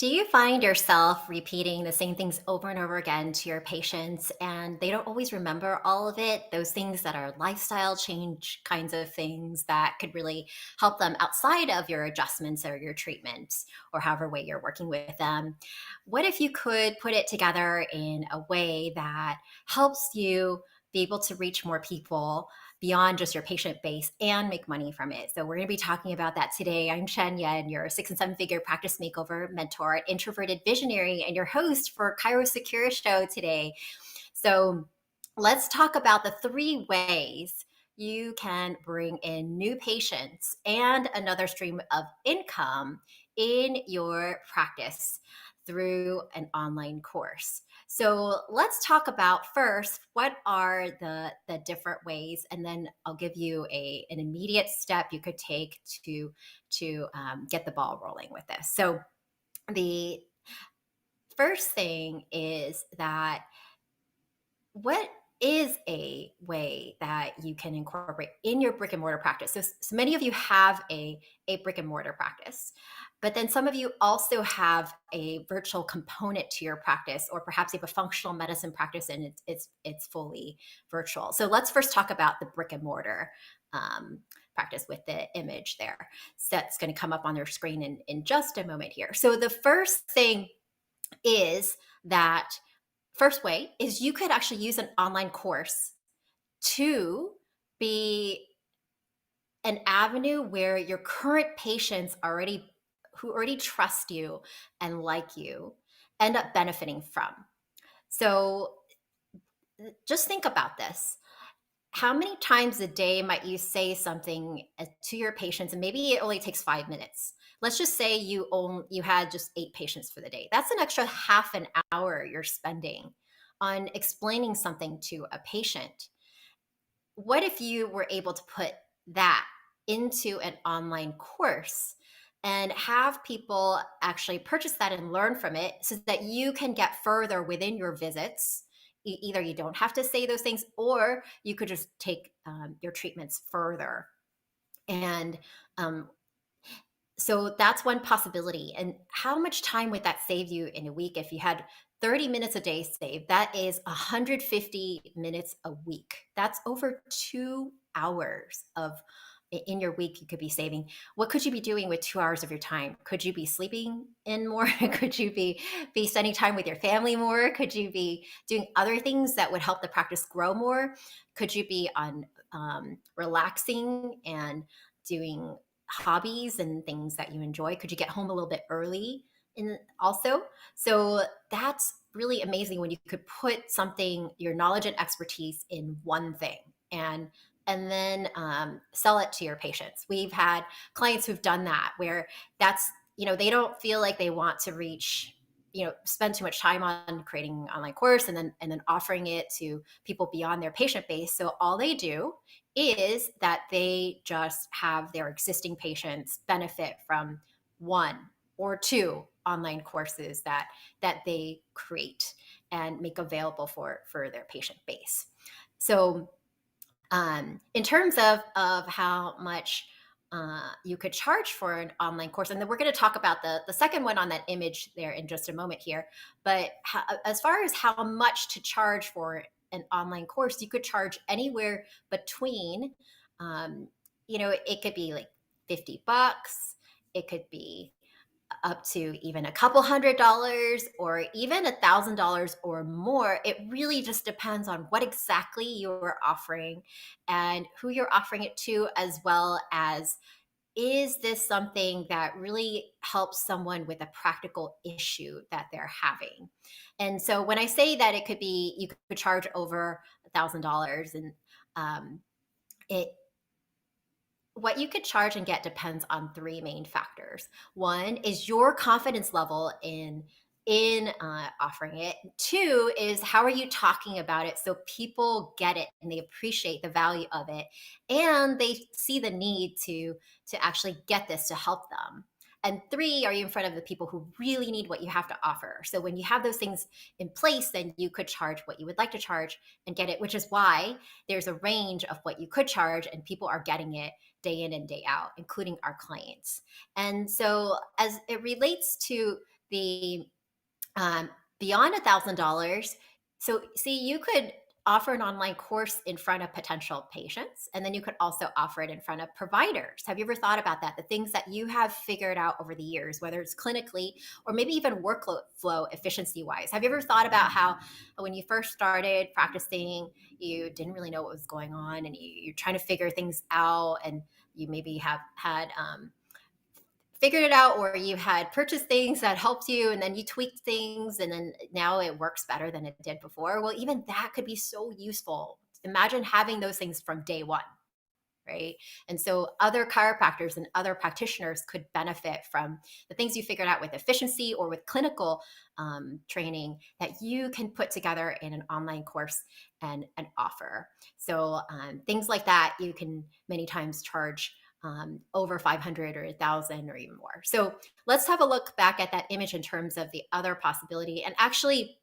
Do you find yourself repeating the same things over and over again to your patients and they don't always remember all of it? Those things that are lifestyle change kinds of things that could really help them outside of your adjustments or your treatments or however way you're working with them. What if you could put it together in a way that helps you be able to reach more people beyond just your patient base and make money from it? So we're going to be talking about that today. I'm Chen Yen, your 6 and 7 figure practice makeover mentor, introverted visionary, and your host for Cairo Secure Show today. So let's talk about the 3 ways you can bring in new patients and another stream of income in your practice through an online course. So let's talk about first what are the different ways, and then I'll give you an immediate step you could take to get the ball rolling with this. So the first thing is that what is a way that you can incorporate in your brick and mortar practice? So many of you have a brick and mortar practice, but then some of you also have a virtual component to your practice, or perhaps you have a functional medicine practice and it's fully virtual. So let's first talk about the brick and mortar practice with the image there. So that's going to come up on your screen in just a moment here. So the first thing is that first way is you could actually use an online course to be an avenue where your current patients who already trust you and like you end up benefiting from. So just think about this. How many times a day might you say something to your patients, and maybe it only takes 5 minutes? Let's just say you had just 8 patients for the day. That's an extra half an hour you're spending on explaining something to a patient. What if you were able to put that into an online course and have people actually purchase that and learn from it so that you can get further within your visits? Either you don't have to say those things, or you could just take your treatments further. And so that's one possibility. And how much time would that save you in a week if you had 30 minutes a day saved? That is 150 minutes a week. That's over 2 hours of in your week you could be saving. What could you be doing with 2 hours of your time? Could you be sleeping in more? Could you be spending time with your family more? Could you be doing other things that would help the practice grow more? Could you be on relaxing and doing hobbies and things that you enjoy? Could you get home a little bit early in also? So that's really amazing when you could put something, your knowledge and expertise in one thing, and then sell it to your patients. We've had clients who've done that where that's, they don't feel like they want to reach, spend too much time on creating an online course and then offering it to people beyond their patient base. So all they do is that they just have their existing patients benefit from one or two online courses that they create and make available for their patient base. So in terms of how much you could charge for an online course, and then we're going to talk about the second one on that image there in just a moment here. But as far as how much to charge for an online course, you could charge anywhere between, it could be like $50, it could be up to even a couple $100 or even $1,000 or more. It really just depends on what exactly you're offering and who you're offering it to, as well as is this something that really helps someone with a practical issue that they're having. And so when I say that it could be, you could charge over $1,000, and it what you could charge and get depends on 3 main factors. One is your confidence level in offering it. Two is how are you talking about it so people get it and they appreciate the value of it, and they see the need to actually get this to help them. And three, are you in front of the people who really need what you have to offer? So when you have those things in place, then you could charge what you would like to charge and get it, which is why there's a range of what you could charge, and people are getting it day in and day out, including our clients. And so as it relates to the um, beyond $1,000. So, see, you could offer an online course in front of potential patients, and then you could also offer it in front of providers. Have you ever thought about that? The things that you have figured out over the years, whether it's clinically or maybe even workflow efficiency wise. Have you ever thought about how when you first started practicing, you didn't really know what was going on and you're trying to figure things out, and you maybe have had figured it out, or you had purchased things that helped you and then you tweaked things and then now it works better than it did before? Well, even that could be so useful. Imagine having those things from day one, right? And so other chiropractors and other practitioners could benefit from the things you figured out with efficiency or with clinical training that you can put together in an online course and offer. So things like that, you can many times charge over 500 or 1,000 or even more. So let's have a look back at that image in terms of the other possibility. And actually,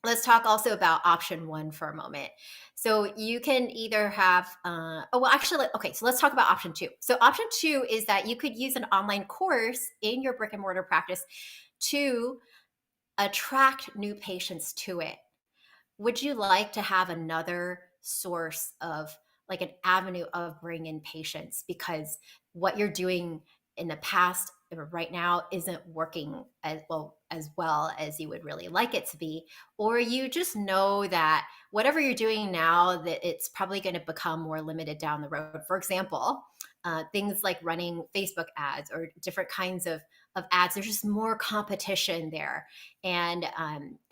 let's talk also about option one for a moment. So you can either have, oh, well, actually, okay, so let's talk about option two. So option two is that you could use an online course in your brick and mortar practice to attract new patients to it. Would you like to have another source of like an avenue of bringing in patients because what you're doing in the past or right now isn't working as well as you would really like it to be, or you just know that whatever you're doing now that it's probably going to become more limited down the road. For example, things like running Facebook ads or different kinds of ads, there's just more competition there, and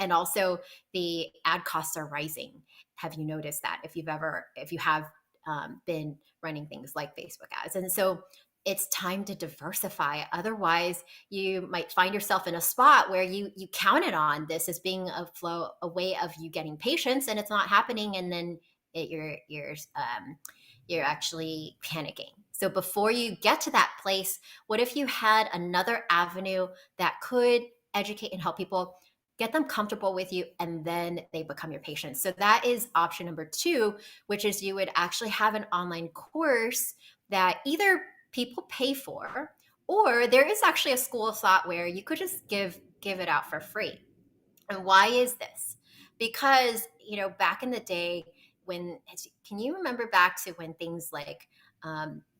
also the ad costs are rising. Have you noticed that if you have been running things like Facebook ads? And so it's time to diversify. Otherwise, you might find yourself in a spot where you counted on this as being a way of you getting patients, and it's not happening, and then you're actually panicking. So before you get to that place, what if you had another avenue that could educate and help people, get them comfortable with you, and then they become your patients? So that is option number two, which is you would actually have an online course that either people pay for, or there is actually a school of thought where you could just give it out for free. And why is this? Because, back in the day, when can you remember back to when things like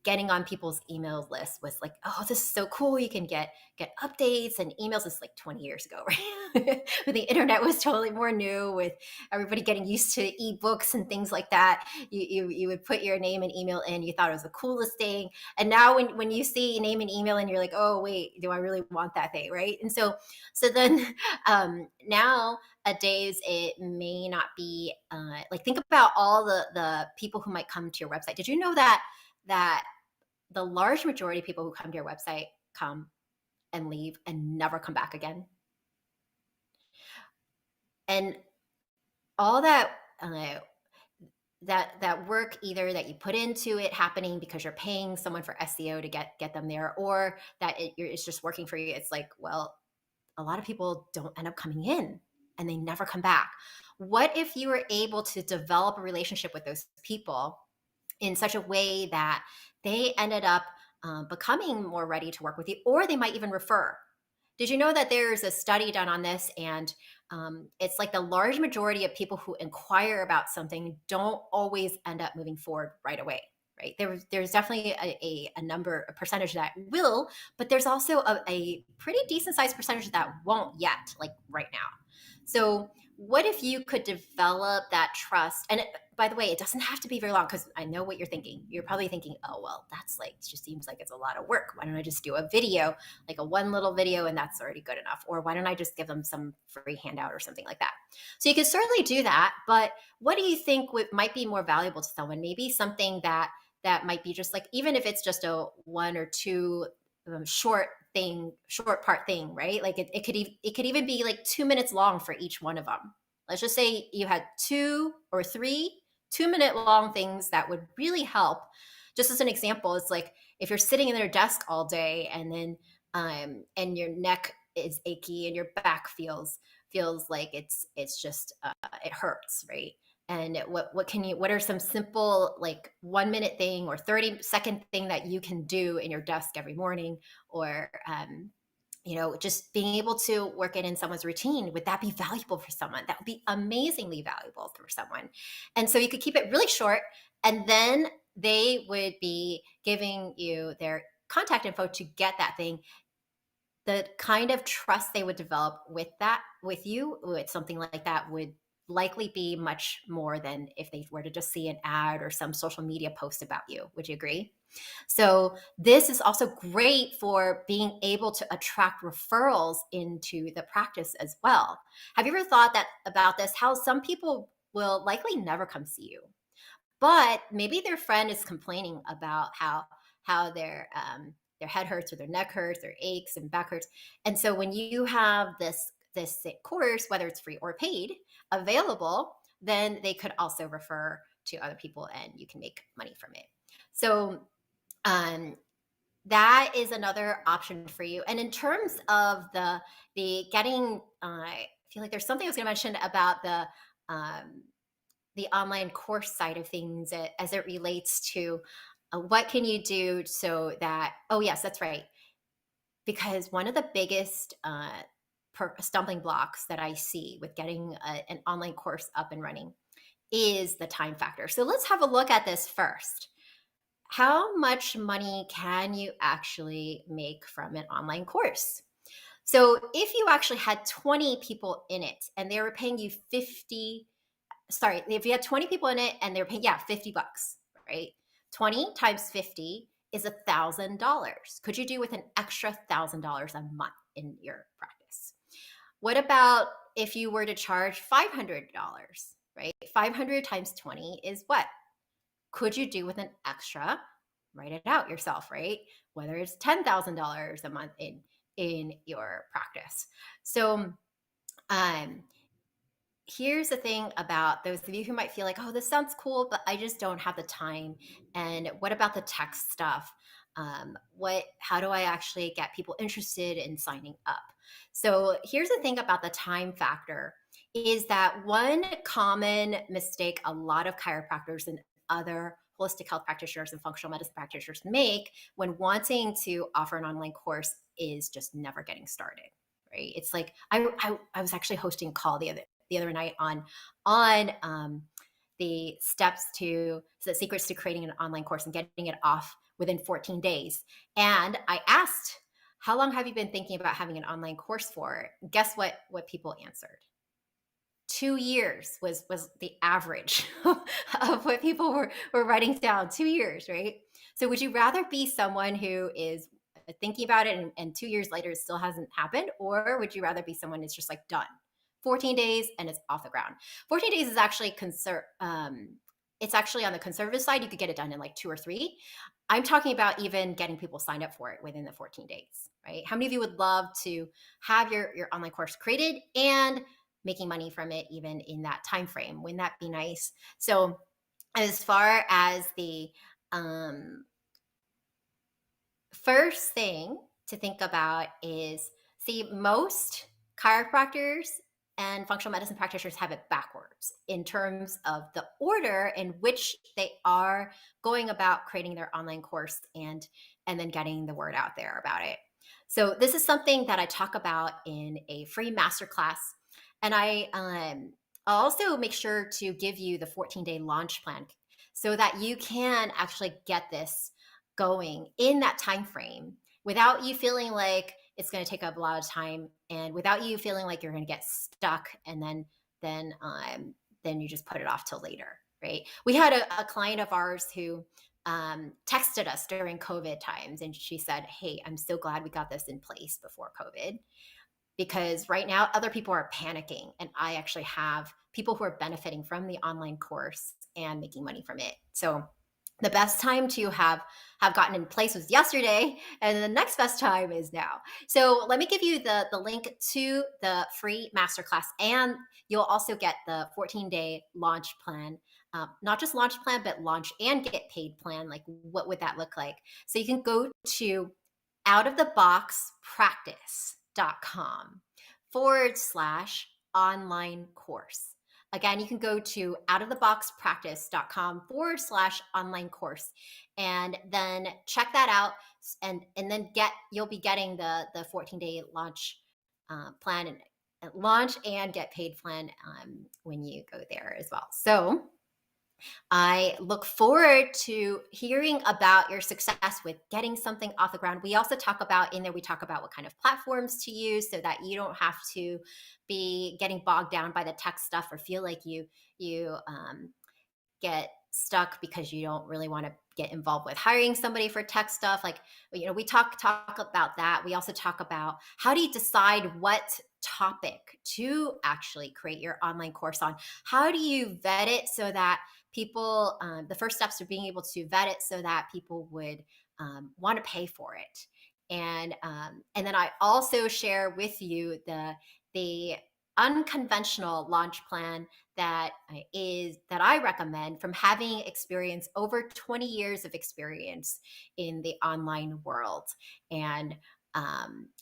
getting on people's email list was like, oh, this is so cool. You can get updates and emails. It's like 20 years ago, right? When the internet was totally more new, with everybody getting used to ebooks and things like that. You would put your name and email in. You thought it was the coolest thing. And now when you see name and email and you're like, oh wait, do I really want that thing, right? And so then nowadays it may not be like, think about all the people who might come to your website. Did you know that the large majority of people who come to your website come and leave and never come back again? And all that work, either that you put into it happening because you're paying someone for SEO to get them there, or that it's just working for you. It's like, well, a lot of people don't end up coming in and they never come back. What if you were able to develop a relationship with those people in such a way that they ended up becoming more ready to work with you, or they might even refer? Did you know that there's a study done on this? And it's like the large majority of people who inquire about something don't always end up moving forward right away. Right. There's definitely a percentage that will, but there's also a pretty decent sized percentage that won't yet, like right now. So what if you could develop that trust? And by the way, it doesn't have to be very long, because I know what you're thinking. You're probably thinking, oh, well, that's like, it just seems like it's a lot of work. Why don't I just do a video, like a one little video, and that's already good enough? Or why don't I just give them some free handout or something like that? So you can certainly do that. But what do you think might be more valuable to someone? Maybe something that might be just like, even if it's just a one or two short part thing, right? Like it could even be like 2 minutes long for each one of them. Let's just say you had 2 or 3 2-minute long things that would really help. Just as an example, it's like if you're sitting in your desk all day, and then and your neck is achy and your back feels like it's just it hurts, right? And what are some simple, like 1-minute thing or 30-second thing that you can do in your desk every morning, or just being able to work it in someone's routine, would that be valuable for someone? That would be amazingly valuable for someone. And so you could keep it really short, and then they would be giving you their contact info to get that thing. The kind of trust they would develop with you with something like that would likely be much more than if they were to just see an ad or some social media post about you. Would you agree? So this is also great for being able to attract referrals into the practice as well. Have you ever thought that about this? How some people will likely never come see you, but maybe their friend is complaining about how their head hurts or their neck hurts, their aches and back hurts. And so when you have this course, whether it's free or paid, available, then they could also refer to other people and you can make money from it. So um, that is another option for you. And in terms of the getting, I feel like there's something I was going to mention about um, the online course side of things as it relates to what can you do so that, oh yes, that's right, because one of the biggest stumbling blocks that I see with getting an online course up and running is the time factor. So let's have a look at this first. How much money can you actually make from an online course? So if you actually had 20 people in it and they were paying you 50, sorry, if you had 20 people in it and they're paying, yeah, 50 bucks, right? 20 times 50 is $1,000. Could you do with an extra $1,000 a month in your practice? What about if you were to charge $500, right? 500 times 20 is what? Could you do with an extra? Write it out yourself, right? Whether it's $10,000 a month in your practice. So um here's the thing about those of you who might feel like, oh, this sounds cool, but I just don't have the time. And what about the tech stuff? How do I actually get people interested in signing up? So here's the thing about the time factor is that one common mistake a lot of chiropractors and other holistic health practitioners and functional medicine practitioners make when wanting to offer an online course is just never getting started. Right? It's like I was actually hosting a call the other night on the steps to the secrets to creating an online course and getting it off within 14 days. And I asked, how long have you been thinking about having an online course for? Guess what people answered? 2 years was the average of what people were writing down. 2 years, right? So would you rather be someone who is thinking about it and 2 years later it still hasn't happened, or would you rather be someone that's just like done 14 days and it's off the ground? 14 days is actually it's actually on the conservative side. You could get it done in like 2 or 3. I'm talking about even getting people signed up for it within the 14 days, right? How many of you would love to have your online course created and making money from it even in that time frame? Wouldn't that be nice? So as far as the um, first thing to think about is, see, most chiropractors and functional medicine practitioners have it backwards in terms of the order in which they are going about creating their online course and then getting the word out there about it. So this is something that I talk about in a free masterclass, and I'll also make sure to give you the 14-day launch plan so that you can actually get this going in that time frame without you feeling like it's going to take up a lot of time and without you feeling like you're going to get stuck and then you just put it off till later, right? We had a client of ours who texted us during COVID times, and she said, hey, I'm so glad we got this in place before COVID, because right now other people are panicking and I actually have people who are benefiting from the online course and making money from it. So the best time to have gotten in place was yesterday, and the next best time is now. So let me give you the link to the free masterclass, and you'll also get the 14-day launch plan. Not just launch plan, but launch and get paid plan. Like, what would that look like? So you can go to outoftheboxpractice.com/online course. Again, you can go to outoftheboxpractice.com/online course and then check that out and then you'll be getting the 14-day plan and launch and get paid plan when you go there as well. So I look forward to hearing about your success with getting something off the ground. We also talk about in there, we talk about what kind of platforms to use so that you don't have to be getting bogged down by the tech stuff or feel like you get stuck because you don't really want to get involved with hiring somebody for tech stuff. Like, we talk about that. We also talk about how do you decide what topic to actually create your online course on. How do you vet it so that people, the first steps are being able to vet it so that people would want to pay for it. And then I also share with you the unconventional launch plan that I recommend from having experience over 20 years of experience in the online world, and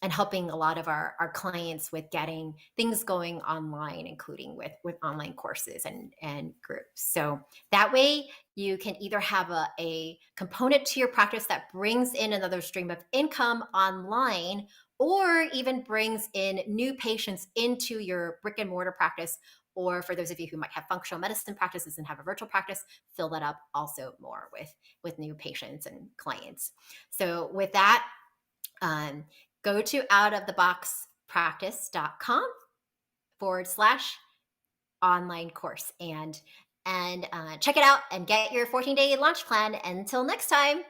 and helping a lot of our clients with getting things going online, including with online courses and groups. So that way you can either have a component to your practice that brings in another stream of income online, or even brings in new patients into your brick and mortar practice. Or for those of you who might have functional medicine practices and have a virtual practice, fill that up also more with new patients and clients. So with that, go to outoftheboxpractice.com/online course and check it out and get your 14-day launch plan. Until next time.